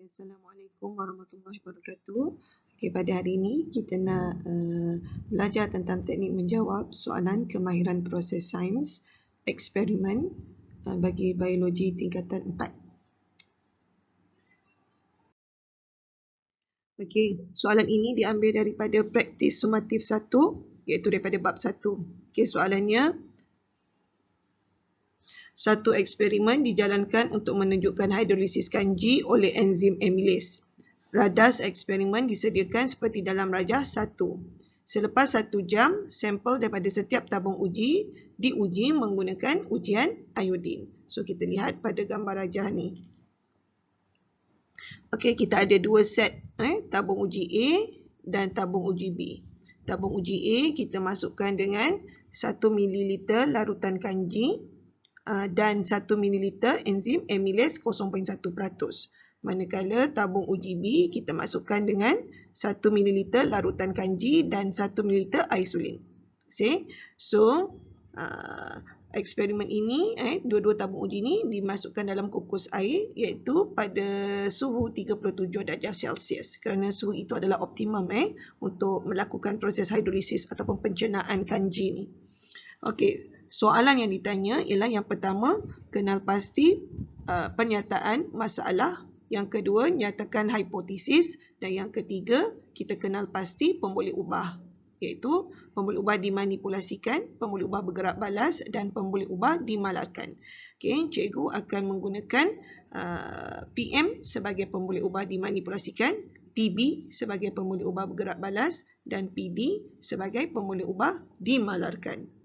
Assalamualaikum warahmatullahi wabarakatuh. Pada hari ini kita nak belajar tentang teknik menjawab soalan kemahiran proses sains eksperimen bagi biologi tingkatan 4. Soalan ini diambil daripada praktis sumatif 1, iaitu daripada bab 1. Soalannya, satu eksperimen dijalankan untuk menunjukkan hidrolisis kanji oleh enzim amylase. Radas eksperimen disediakan seperti dalam rajah 1. Selepas 1 jam, sampel daripada setiap tabung uji diuji menggunakan ujian iodin. So, kita lihat pada gambar rajah ni. Kita ada dua set tabung uji A dan tabung uji B. Tabung uji A kita masukkan dengan 1 ml larutan kanji dan 1 ml enzim amylase 0.1%. Manakala tabung uji B kita masukkan dengan 1 ml larutan kanji dan 1 ml air suling. So, eksperimen ini, dua-dua tabung uji ini dimasukkan dalam kukus air iaitu pada suhu 37 darjah Celsius kerana suhu itu adalah optimum untuk melakukan proses hidrolisis ataupun pencernaan kanji ni. Soalan yang ditanya ialah yang pertama, kenal pasti pernyataan masalah. Yang kedua, nyatakan hipotesis. Dan yang ketiga, kita kenal pasti pemboleh ubah. Iaitu pemboleh ubah dimanipulasikan, pemboleh ubah bergerak balas dan pemboleh ubah dimalarkan. Cikgu akan menggunakan PM sebagai pemboleh ubah dimanipulasikan, PB sebagai pemboleh ubah bergerak balas dan PD sebagai pemboleh ubah dimalarkan.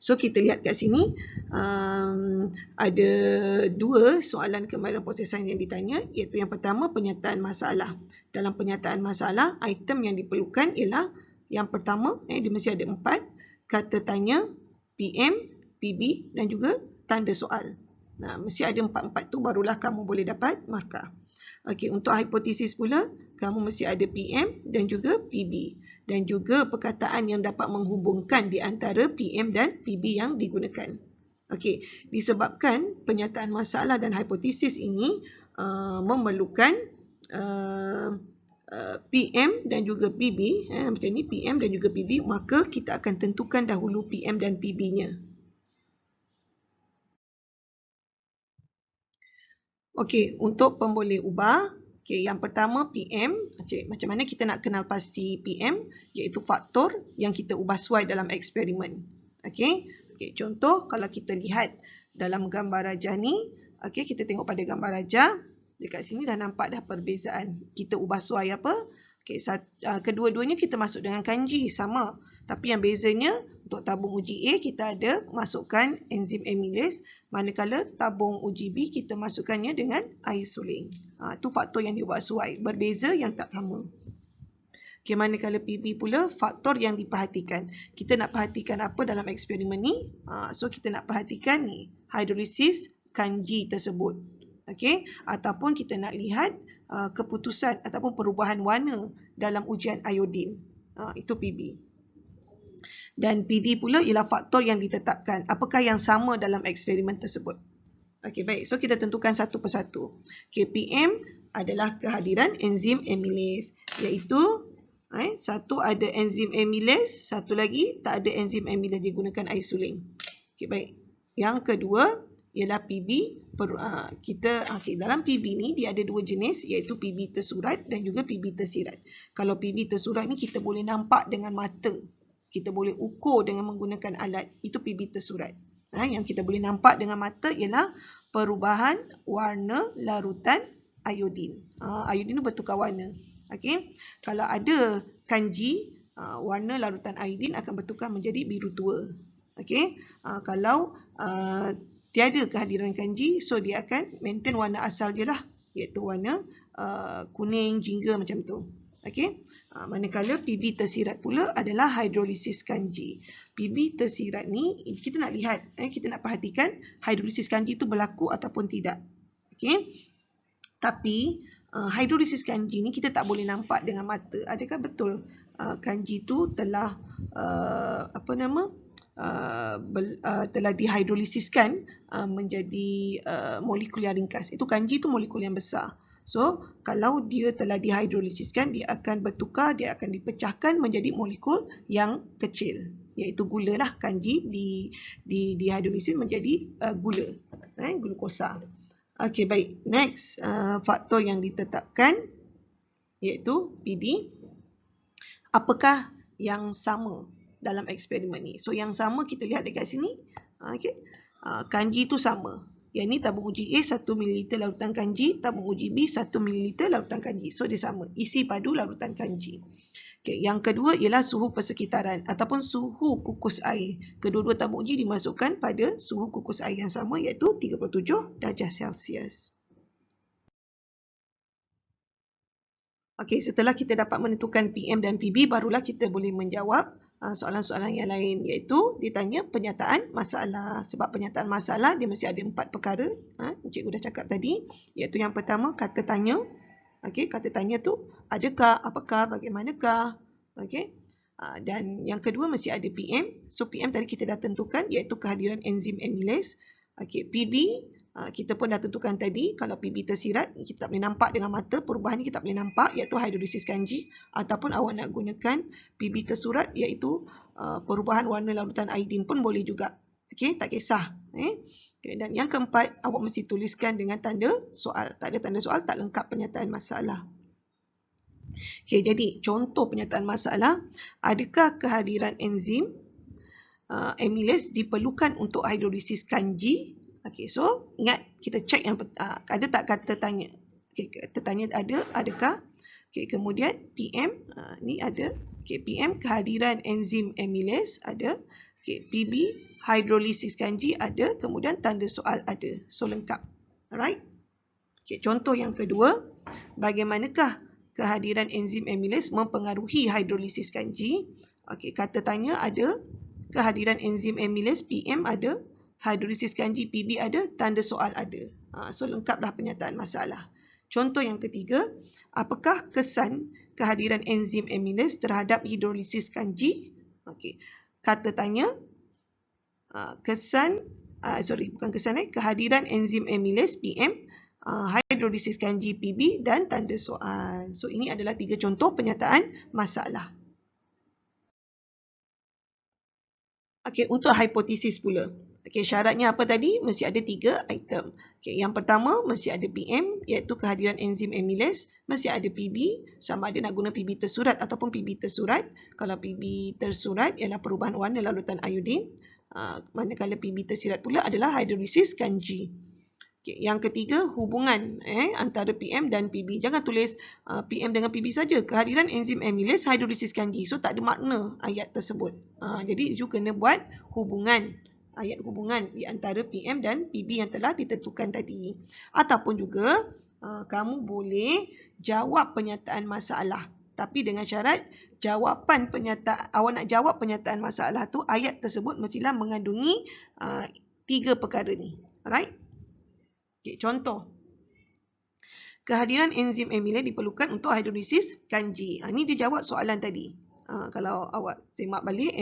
So, kita lihat kat sini ada dua soalan kemahiran proses sains yang ditanya, iaitu yang pertama penyataan masalah. Dalam penyataan masalah, item yang diperlukan ialah yang pertama, dia mesti ada 4, kata tanya, PM, PB dan juga tanda soal. Mesti ada 4-4 tu barulah kamu boleh dapat markah. Untuk hipotesis pula, kamu mesti ada PM dan juga PB. Dan juga perkataan yang dapat menghubungkan di antara PM dan PB yang digunakan. Disebabkan penyataan masalah dan hipotesis ini memerlukan PM dan juga PB, macam ni PM dan juga PB, maka kita akan tentukan dahulu PM dan PB-nya. Untuk pemboleh ubah, yang pertama PM, macam mana kita nak kenal pasti PM, iaitu faktor yang kita ubah suai dalam eksperimen. Contoh, kalau kita lihat dalam gambar rajah ni, kita tengok pada gambar rajah, dekat sini dah nampak dah perbezaan. Kita ubah suai apa? Kedua-duanya kita masuk dengan kanji, sama. Tapi yang bezanya, untuk tabung uji A kita ada masukkan enzim amylase, manakala tabung uji B kita masukkannya dengan air suling. Itu faktor yang diubah suai, berbeza yang tak sama. Manakala PB pula, faktor yang diperhatikan. Kita nak perhatikan apa dalam eksperimen ni? So, kita nak perhatikan ni, hidrolisis kanji tersebut. Ataupun kita nak lihat keputusan ataupun perubahan warna dalam ujian iodin. Itu PB. Dan PD pula ialah faktor yang ditetapkan. Apakah yang sama dalam eksperimen tersebut? Baik. So, kita tentukan satu persatu. PM adalah kehadiran enzim amylase. Iaitu, satu ada enzim amylase, satu lagi tak ada enzim amylase, digunakan air suling. Baik. Yang kedua ialah PB. Dalam PB ni, dia ada dua jenis, iaitu PB tersurat dan juga PB tersirat. Kalau PB tersurat ni, kita boleh nampak dengan mata. Kita boleh ukur dengan menggunakan alat. Itu PB tersurat. Yang kita boleh nampak dengan mata ialah perubahan warna larutan iodin. Iodin itu bertukar warna. Kalau ada kanji, warna larutan iodin akan bertukar menjadi biru tua. Kalau tiada kehadiran kanji, so dia akan maintain warna asal je lah, iaitu warna kuning, jingga macam tu. Manakala PB tersirat pula adalah hidrolisis kanji. PB tersirat ni kita nak lihat, kita nak perhatikan hidrolisis kanji itu berlaku ataupun tidak. Tapi hidrolisis kanji ni kita tak boleh nampak dengan mata. Adakah betul kanji tu telah telah dihidrolisiskan menjadi molekul yang ringkas. Itu kanji itu molekul yang besar. So, kalau dia telah dihidrolisiskan, dia akan bertukar, dia akan dipecahkan menjadi molekul yang kecil, iaitu gula lah. Kanji dihidrolisis menjadi gula, glukosa. Okey, baik. Next, faktor yang ditetapkan iaitu PD. Apakah yang sama dalam eksperimen ni? So, yang sama kita lihat dekat sini. Okey. Kanji itu sama. Yang ni tabung uji A 1 ml larutan kanji, tabung uji B 1 ml larutan kanji. So dia sama, isi padu larutan kanji. Okay, yang kedua ialah suhu persekitaran ataupun suhu kukus air. Kedua-dua tabung uji dimasukkan pada suhu kukus air yang sama iaitu 37 darjah Celsius. Okey, setelah kita dapat menentukan PM dan PB, barulah kita boleh menjawab soalan-soalan yang lain, iaitu ditanya penyataan masalah. Sebab penyataan masalah dia mesti ada 4 perkara. Cikgu dah cakap tadi, iaitu yang pertama kata tanya. Okey, kata tanya tu adakah, apakah, bagaimanakah. Okey. Dan yang kedua mesti ada PM. So PM tadi kita dah tentukan iaitu kehadiran enzim amylase. Okey, PB kita pun dah tentukan tadi, kalau PB tersirat kita tak boleh nampak dengan mata, perubahan ni kita tak boleh nampak iaitu hidrolisis kanji, ataupun awak nak gunakan PB tersurat iaitu perubahan warna larutan iodin pun boleh juga. Okey, tak kisah. Okay, dan yang keempat, awak mesti tuliskan dengan tanda soal. Tak ada tanda soal, tak lengkap penyataan masalah. Okey, jadi contoh penyataan masalah, adakah kehadiran enzim amylase diperlukan untuk hidrolisis kanji? Okey, so ingat kita cek yang ada tak kata tanya. Okey, kata tanya ada, adakah? Okey, kemudian PM ni ada. Okey, PM kehadiran enzim amylase ada. Okey, PB hidrolisis kanji ada, kemudian tanda soal ada. So lengkap. Alright? Okey, contoh yang kedua, bagaimanakah kehadiran enzim amylase mempengaruhi hidrolisis kanji? Okey, kata tanya ada, kehadiran enzim amylase PM ada, hidrolisis kanji PB ada, tanda soal ada. So lengkaplah penyataan masalah. Contoh yang ketiga, apakah kesan kehadiran enzim amylase terhadap hidrolisis kanji? Okey. Kata tanya, kehadiran enzim amylase PM, hidrolisis kanji PB dan tanda soal. So ini adalah 3 contoh penyataan masalah. Okey, untuk hipotesis pula. Okey, syaratnya apa tadi? Mesti ada 3 item. Okey, yang pertama mesti ada PM iaitu kehadiran enzim amylase, mesti ada PB, sama ada nak guna PB tersurat ataupun PB tersurat. Kalau PB tersurat ialah perubahan warna larutan iodin, manakala PB tersirat pula adalah hidrolisis kanji. Okay, yang ketiga, hubungan antara PM dan PB. Jangan tulis PM dengan PB saja. Kehadiran enzim amylase hidrolisis kanji. So tak ada makna ayat tersebut. Jadi you kena buat hubungan, ayat hubungan di antara PM dan PB yang telah ditentukan tadi. Ataupun juga kamu boleh jawab penyataan masalah. Tapi dengan syarat jawapan penyataan, awak nak jawab penyataan masalah tu, ayat tersebut mestilah mengandungi 3 perkara ni. Alright? Okay, contoh. Kehadiran enzim amylase diperlukan untuk hidrolisis kanji. Ini dia jawab soalan tadi. Kalau awak semak balik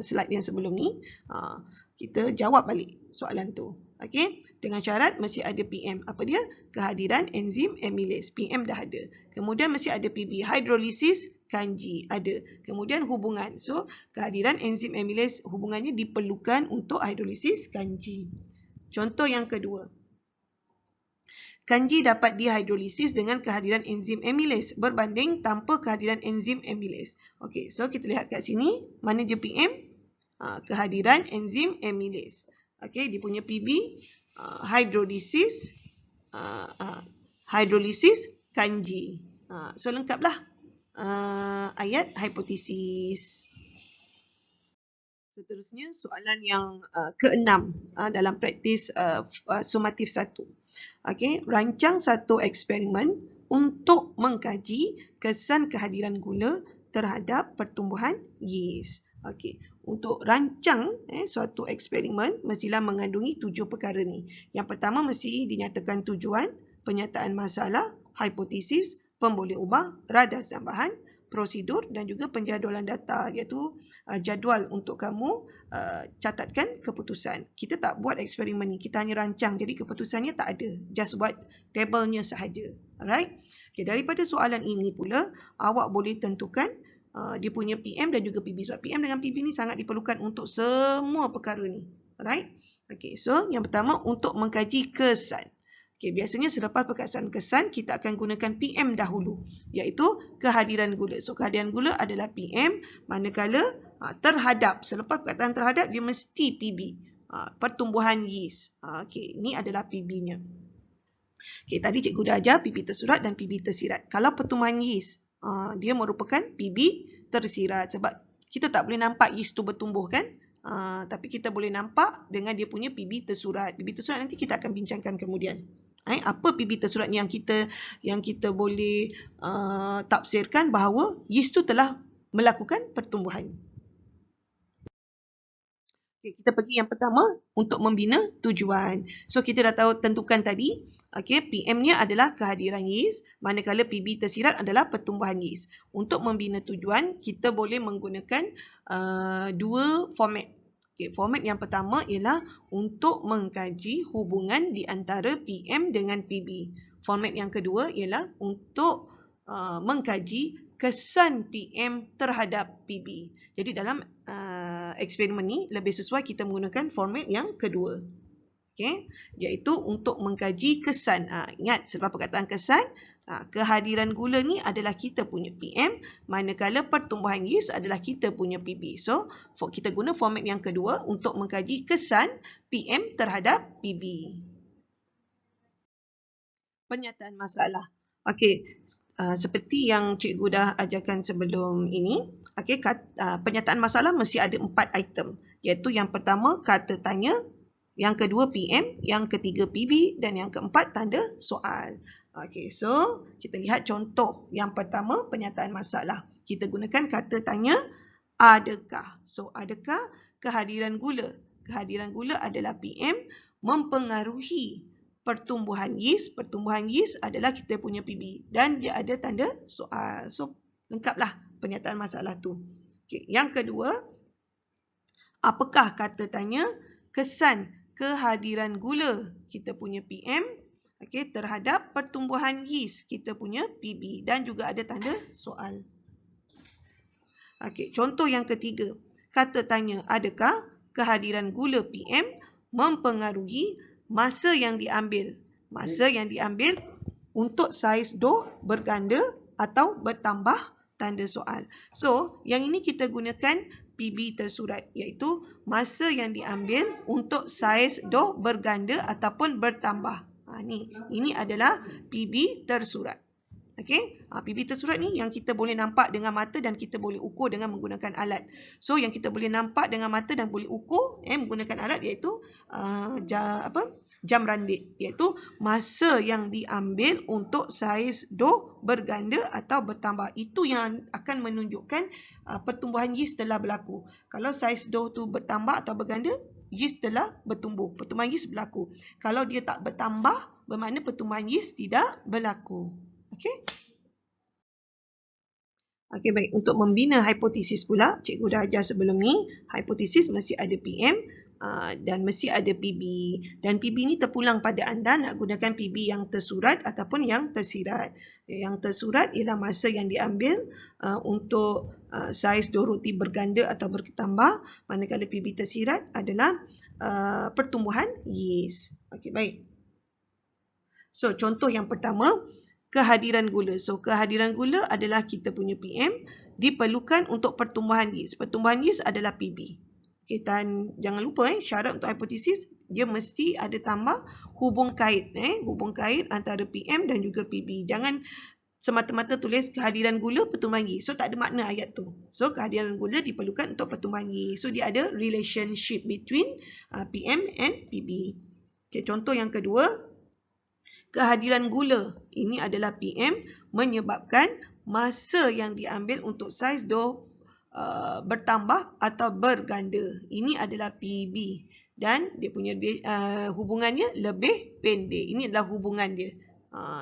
slide yang sebelum ni, kita jawab balik soalan tu. Okey, dengan syarat mesti ada PM. Apa dia? Kehadiran enzim amylase. PM dah ada. Kemudian mesti ada PB, hidrolisis kanji ada. Kemudian hubungan. So, kehadiran enzim amylase hubungannya diperlukan untuk hidrolisis kanji. Contoh yang kedua. Kanji dapat dihidrolisis dengan kehadiran enzim amylase berbanding tanpa kehadiran enzim amylase. Okey, so kita lihat kat sini, mana je PM? Kehadiran enzim amylase. Okey, dia punya PB hidrolisis kanji. So lengkaplah ayat hipotesis. Seterusnya soalan yang ke-6 dalam praktis sumatif 1. Okey, rancang satu eksperimen untuk mengkaji kesan kehadiran gula terhadap pertumbuhan yeast. Okey, untuk rancang suatu eksperimen mestilah mengandungi 7 perkara ni. Yang pertama mesti dinyatakan tujuan, penyataan masalah, hipotesis, pemboleh ubah, radas dan bahan, prosedur dan juga penjadualan data, iaitu jadual untuk kamu catatkan keputusan. Kita tak buat eksperimen ni, kita hanya rancang. Jadi keputusannya tak ada. Just buat tabelnya sahaja. Alright? Okay, daripada soalan ini pula, awak boleh tentukan dia punya PM dan juga PB. Sebab PM dengan PB ni sangat diperlukan untuk semua perkara ni. Alright? Okay, so yang pertama untuk mengkaji kesan. Okay, biasanya selepas perkataan kesan, kita akan gunakan PM dahulu, iaitu kehadiran gula. So, kehadiran gula adalah PM, manakala terhadap, selepas perkataan terhadap, dia mesti PB. Pertumbuhan yeast. Okay, ini adalah PB-nya. Okay, tadi cikgu dah ajar PB tersurat dan PB tersirat. Kalau pertumbuhan yeast, dia merupakan PB tersirat. Sebab kita tak boleh nampak yeast tu bertumbuh kan? Tapi kita boleh nampak dengan dia punya PB tersurat. PB tersurat nanti kita akan bincangkan kemudian. Apa PB tersurat yang kita boleh tafsirkan bahawa yeast tu telah melakukan pertumbuhan. Okay, kita pergi yang pertama untuk membina tujuan. So kita dah tahu tentukan tadi. Okay, PM-nya adalah kehadiran yeast, manakala PB tersirat adalah pertumbuhan yeast. Untuk membina tujuan, kita boleh menggunakan dua format. Okay, format yang pertama ialah untuk mengkaji hubungan di antara PM dengan PB. Format yang kedua ialah untuk mengkaji kesan PM terhadap PB. Jadi dalam eksperimen ni lebih sesuai kita menggunakan format yang kedua. Okay, iaitu untuk mengkaji kesan. Ingat sebab perkataan kesan, kehadiran gula ni adalah kita punya PM, manakala pertumbuhan yeast adalah kita punya PB. So, kita guna format yang kedua untuk mengkaji kesan PM terhadap PB. Pernyataan masalah. Okey, seperti yang cikgu dah ajarkan sebelum ini, okey, pernyataan masalah mesti ada 4 item, iaitu yang pertama kata tanya, yang kedua PM, yang ketiga PB dan yang keempat tanda soal. Okey, so kita lihat contoh yang pertama, pernyataan masalah. Kita gunakan kata tanya, adakah? So, adakah kehadiran gula? Kehadiran gula adalah PM mempengaruhi pertumbuhan yeast. Pertumbuhan yeast adalah kita punya PB dan dia ada tanda soal. So, lengkaplah pernyataan masalah tu. Okey, yang kedua, apakah kata tanya kesan kehadiran gula kita punya PM terhadap pertumbuhan yeast kita punya PB dan juga ada tanda soal. Contoh yang ketiga, kata tanya adakah kehadiran gula PM mempengaruhi masa yang diambil. Masa yang diambil untuk saiz dough berganda atau bertambah, tanda soal. So, yang ini kita gunakan PB tersurat, iaitu masa yang diambil untuk saiz dough berganda ataupun bertambah. Ini adalah PB tersurat. Okey, PB tersurat ni yang kita boleh nampak dengan mata dan kita boleh ukur dengan menggunakan alat. So, yang kita boleh nampak dengan mata dan boleh ukur menggunakan alat iaitu jam randik, iaitu masa yang diambil untuk saiz dough berganda atau bertambah. Itu yang akan menunjukkan pertumbuhan yeast telah berlaku. Kalau saiz dough tu bertambah atau berganda, yeast telah bertumbuh. Pertumbuhan yeast berlaku. Kalau dia tak bertambah, bermakna pertumbuhan yeast tidak berlaku. Okey. Okey, baik. Untuk membina hipotesis pula, cikgu dah ajar sebelum ni, hipotesis mesti ada PM dan mesti ada PB. Dan PB ni terpulang pada anda nak gunakan PB yang tersurat ataupun yang tersirat. Yang tersurat ialah masa yang diambil untuk saiz dough roti berganda atau bertambah, manakala PB tersirat adalah pertumbuhan yeast. Okey, baik. So, contoh yang pertama, kehadiran gula. So, kehadiran gula adalah kita punya PM, diperlukan untuk pertumbuhan yeast. Pertumbuhan yeast adalah PB. Okay, dan jangan lupa syarat untuk hipotesis, dia mesti ada tambah hubung kait. Hubung kait antara PM dan juga PB. Jangan semata-mata tulis kehadiran gula, pertumbuhan yeast. So, tak ada makna ayat tu. So, kehadiran gula diperlukan untuk pertumbuhan yeast. So, dia ada relationship between PM and PB. Okay, contoh yang kedua, kehadiran gula ini adalah PM menyebabkan masa yang diambil untuk saiz dough bertambah atau berganda. Ini adalah PB dan dia punya hubungannya lebih pendek. Ini adalah hubungan dia.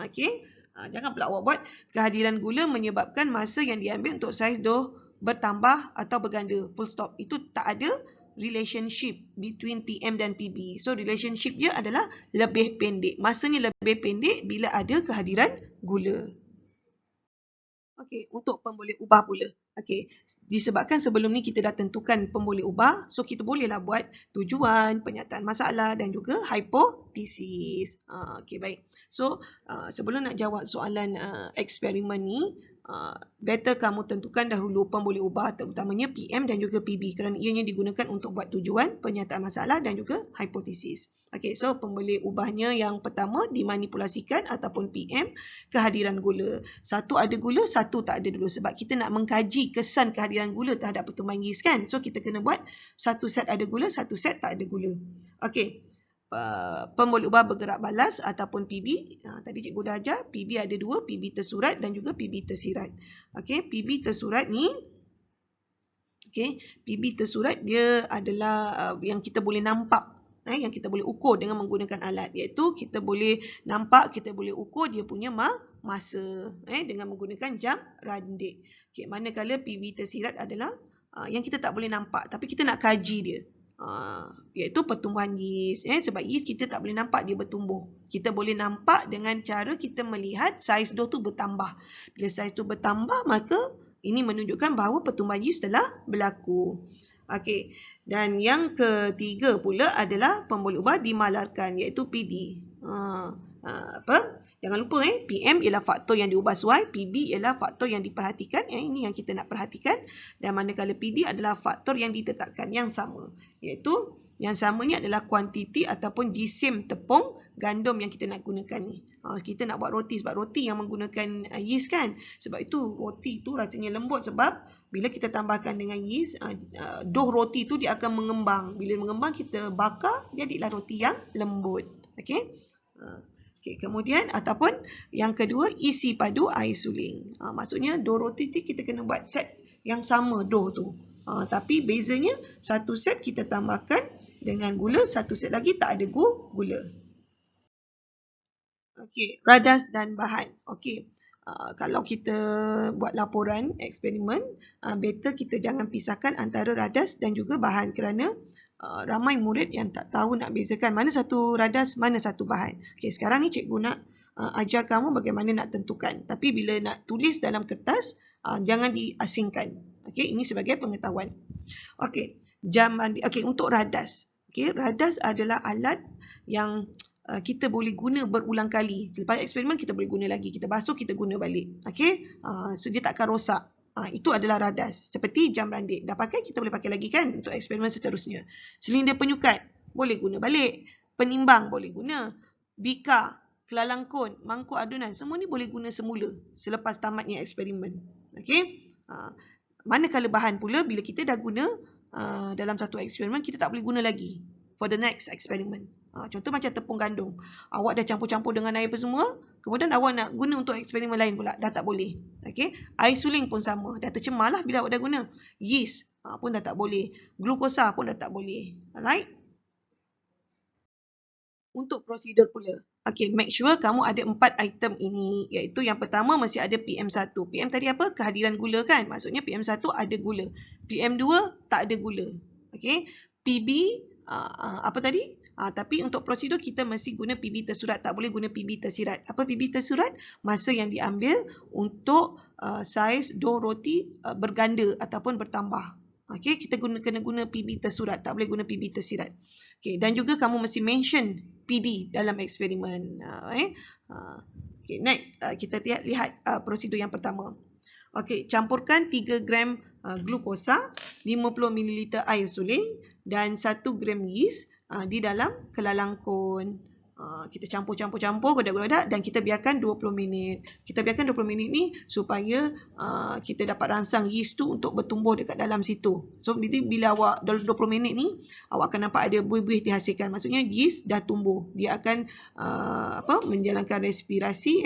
Okey. Jangan pula awak buat kehadiran gula menyebabkan masa yang diambil untuk saiz dough bertambah atau berganda. Full stop. Itu tak ada relationship between PM dan PB. So relationship dia adalah lebih pendek. Masanya lebih pendek bila ada kehadiran gula. Okey, untuk pemboleh ubah pula. Okey, disebabkan sebelum ni kita dah tentukan pemboleh ubah, so kita bolehlah buat tujuan, penyataan masalah dan juga hipotesis. Okey, baik. So, sebelum nak jawab soalan eksperimen ni, better kamu tentukan dahulu pemboleh ubah terutamanya PM dan juga PB kerana ianya digunakan untuk buat tujuan, penyataan masalah dan juga hipotesis. Okey, so pemboleh ubahnya yang pertama dimanipulasikan ataupun PM, kehadiran gula. Satu ada gula, satu tak ada dulu sebab kita nak mengkaji kesan kehadiran gula terhadap pertumbuhan yeast kan. So kita kena buat satu set ada gula, satu set tak ada gula. Okey. Pemboleh ubah bergerak balas ataupun PB. Tadi cikgu dah ajar, PB ada dua, PB tersurat dan juga PB tersirat. Okey, PB tersurat ni PB tersurat dia adalah yang kita boleh nampak, yang kita boleh ukur dengan menggunakan alat, iaitu kita boleh nampak, kita boleh ukur dia punya masa dengan menggunakan jam randik. Okey, manakala PB tersirat adalah yang kita tak boleh nampak tapi kita nak kaji dia. Iaitu pertumbuhan yeast. Sebab yeast kita tak boleh nampak dia bertumbuh. Kita boleh nampak dengan cara kita melihat saiz dough tu bertambah. Bila saiz tu bertambah, maka ini menunjukkan bahawa pertumbuhan yeast telah berlaku. Okey. Dan yang ketiga pula adalah pemboleh ubah dimalarkan, iaitu PD. Jangan lupa PM ialah faktor yang diubah suai, PB ialah faktor yang diperhatikan, ini yang kita nak perhatikan, dan manakala PD adalah faktor yang ditetapkan yang sama, iaitu yang samanya adalah kuantiti ataupun jisim tepung gandum yang kita nak gunakan ni. Kita nak buat roti sebab roti yang menggunakan yeast kan. Sebab itu roti tu rasanya lembut sebab bila kita tambahkan dengan yeast, dough roti tu dia akan mengembang. Bila mengembang kita bakar, jadilah roti yang lembut. Okey. Okey, kemudian ataupun yang kedua isi padu air suling. Maksudnya dough roti tu kita kena buat set yang sama dough tu. Tapi bezanya satu set kita tambahkan dengan gula, satu set lagi tak ada gula. Okey, radas dan bahan. Okey. Kalau kita buat laporan eksperimen, better kita jangan pisahkan antara radas dan juga bahan kerana ramai murid yang tak tahu nak bezakan mana satu radas, mana satu bahan. Okey, sekarang ni cikgu nak ajar kamu bagaimana nak tentukan. Tapi bila nak tulis dalam kertas, jangan diasingkan. Okey, ini sebagai pengetahuan. Okey, okey, untuk radas. Okey, radas adalah alat yang kita boleh guna berulang kali. Selepas eksperimen kita boleh guna lagi. Kita basuh, kita guna balik. Okey, so dia tak akan rosak. Itu adalah radas. Seperti jam randik. Dah pakai, kita boleh pakai lagi kan untuk eksperimen seterusnya. Silinder penyukat, boleh guna balik. Penimbang, boleh guna. Bika, kelalangkun, mangkuk adunan, semua ni boleh guna semula selepas tamatnya eksperimen. Okey. Manakala bahan pula, bila kita dah guna dalam satu eksperimen, kita tak boleh guna lagi for the next experiment. Contoh macam tepung gandum. Awak dah campur-campur dengan air apa semua, kemudian awak nak guna untuk eksperimen lain pula, dah tak boleh. Okey, air suling pun sama, dah tercemar lah bila awak dah guna. Yeast pun dah tak boleh. Glukosa pun dah tak boleh. Alright? Untuk prosedur pula. Okey, make sure kamu ada 4 item ini, iaitu yang pertama mesti ada PM1. PM tadi apa? Kehadiran gula kan? Maksudnya PM1 ada gula. PM2 tak ada gula. Okey, PB apa tadi? Tapi untuk prosedur kita mesti guna PB tersurat, tak boleh guna PB tersirat. Apa PB tersurat? Masa yang diambil untuk saiz dough roti berganda ataupun bertambah. Okey, kita kena guna PB tersurat, tak boleh guna PB tersirat. Okey, dan juga kamu mesti mention PD dalam eksperimen. Okey, next kita lihat prosedur yang pertama. Okey, campurkan 3 gram glukosa, 50 ml air suling dan 1 gram yeast di dalam kelalangkun. Kita campur godak-godak dan kita biarkan 20 minit. Kita biarkan 20 minit ni supaya kita dapat rangsang yeast tu untuk bertumbuh dekat dalam situ. So bila awak dalam 20 minit ni, awak akan nampak ada buih-buih dihasilkan. Maksudnya yeast dah tumbuh. Dia akan menjalankan respirasi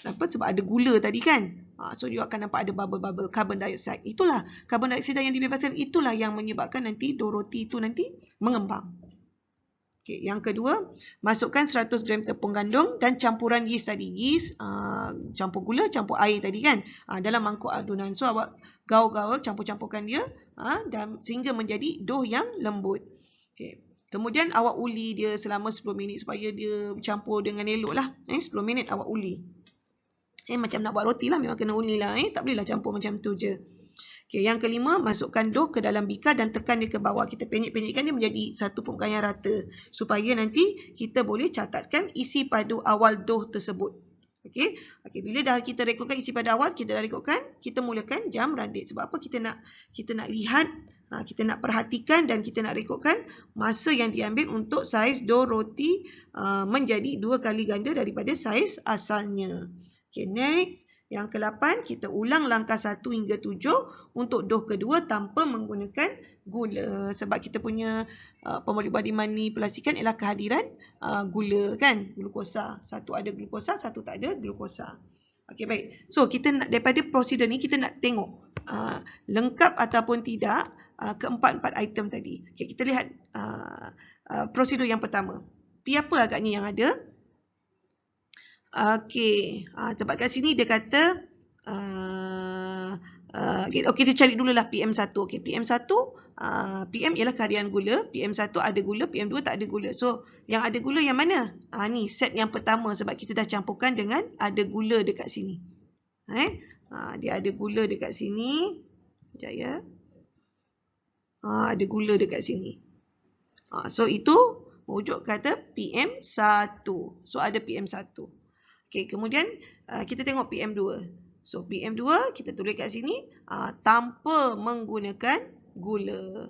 sebab ada gula tadi kan. So dia akan nampak ada bubble-bubble carbon dioxide. Itulah carbon dioxide yang dibebaskan, itulah yang menyebabkan nanti dough roti itu nanti mengembang. Okay, yang kedua, masukkan 100 gram tepung gandum dan campuran yeast tadi. Yeast, campur gula, campur air tadi kan. Dalam mangkuk adunan. So, awak gaul-gaul, campur-campurkan dia dan sehingga menjadi dough yang lembut. Okay. Kemudian awak uli dia selama 10 minit supaya dia campur dengan elok lah. 10 minit awak uli. Macam nak buat roti lah, memang kena uli lah. Tak bolehlah campur macam tu je. Okay, yang kelima, masukkan dough ke dalam bikar dan tekan dia ke bawah. Kita penyek-penyekkan dia menjadi satu permukaan yang rata. Supaya nanti kita boleh catatkan isi padu awal dough tersebut. Okay, bila dah kita rekodkan isi padu awal, kita dah rekodkan, kita mulakan jam randit. Sebab apa? Kita nak lihat, kita nak perhatikan dan kita nak rekodkan masa yang diambil untuk saiz dough roti menjadi 2 kali ganda daripada saiz asalnya. Okay, next. Yang ke-8, kita ulang langkah 1 hingga 7 untuk dough kedua tanpa menggunakan gula. Sebab kita punya pemolek body manipulasikan ialah kehadiran gula kan, glukosa. Satu ada glukosa, satu tak ada glukosa. Okey, baik. So, kita nak, daripada prosedur ni kita nak tengok lengkap ataupun tidak keempat-empat item tadi. Okay, kita lihat prosedur yang pertama. Pi apa agaknya yang ada? Okey, tempat kat sini dia kata okey, dia cari dululah PM1. Okey, PM1 PM ialah kehadiran gula, PM1 ada gula, PM2 tak ada gula. So, yang ada gula yang mana? Ni set yang pertama sebab kita dah campurkan dengan ada gula dekat sini. Dia ada gula dekat sini. Sekejap ya. Ada gula dekat sini. So, itu merujuk kata PM1. So, ada PM1. Okey, kemudian kita tengok PM2. So, PM2 kita tulis kat sini tanpa menggunakan gula.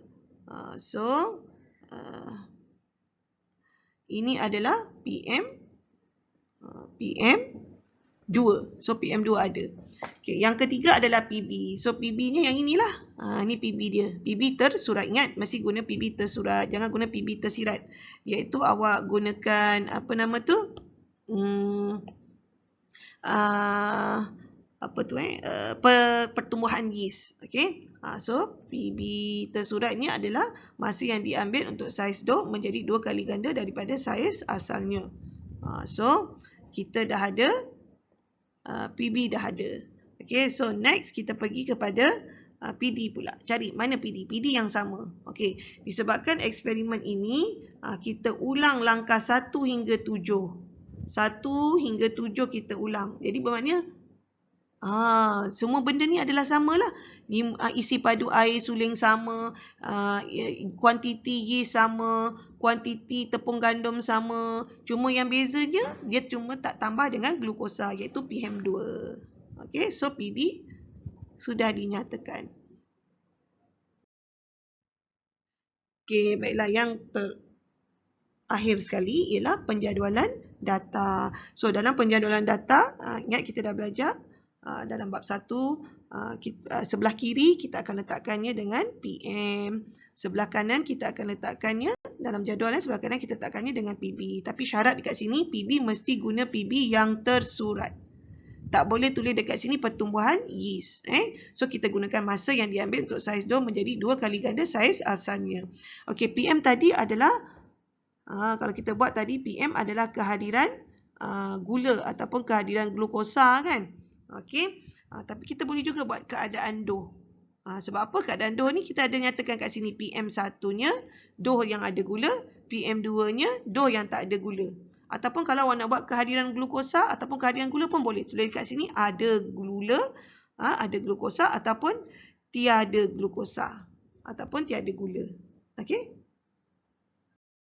Ini adalah PM2. So, PM2 ada. Okey, yang ketiga adalah PB. So, PB-nya yang inilah. Ni PB dia. PB tersurat. Ingat, mesti guna PB tersurat. Jangan guna PB tersirat. Iaitu awak gunakan, apa nama tu? Pertumbuhan yeast. Okey. So, PB tersurat ni adalah masa yang diambil untuk saiz dough menjadi 2 kali ganda daripada saiz asalnya. So, kita dah ada PB dah ada. Okey, so next kita pergi kepada PD pula. Cari mana PD? PD yang sama. Okey, disebabkan eksperimen ini kita ulang langkah 1 hingga 7. 1 hingga 7 kita ulang. Jadi bermakna semua benda ni adalah samalah. Isi padu air suling sama, kuantiti yeast sama, kuantiti tepung gandum sama. Cuma yang bezanya dia cuma tak tambah dengan glukosa iaitu PM2. Okey, so PD sudah dinyatakan. Okey, baiklah, yang akhir sekali ialah penjadualan data. So, dalam penjadualan data, ingat kita dah belajar dalam bab 1, sebelah kiri kita akan letakkannya dengan PM. Sebelah kanan kita akan letakkannya dalam jadualan, sebelah kanan kita letakkannya dengan PB. Tapi syarat dekat sini, PB mesti guna PB yang tersurat. Tak boleh tulis dekat sini pertumbuhan yeast. So, kita gunakan masa yang diambil untuk saiz dough menjadi 2 kali ganda saiz asalnya. Okey, PM tadi adalah kalau kita buat tadi, PM adalah kehadiran gula ataupun kehadiran glukosa kan. Okey. Tapi kita boleh juga buat keadaan dough. Sebab apa? Keadaan dough ni kita ada nyatakan kat sini PM1-nya dough yang ada gula, PM2-nya dough yang tak ada gula. Ataupun kalau awak nak buat kehadiran glukosa ataupun kehadiran gula pun boleh. Tulis kat sini ada gula, ada glukosa ataupun tiada glukosa ataupun tiada gula. Okey.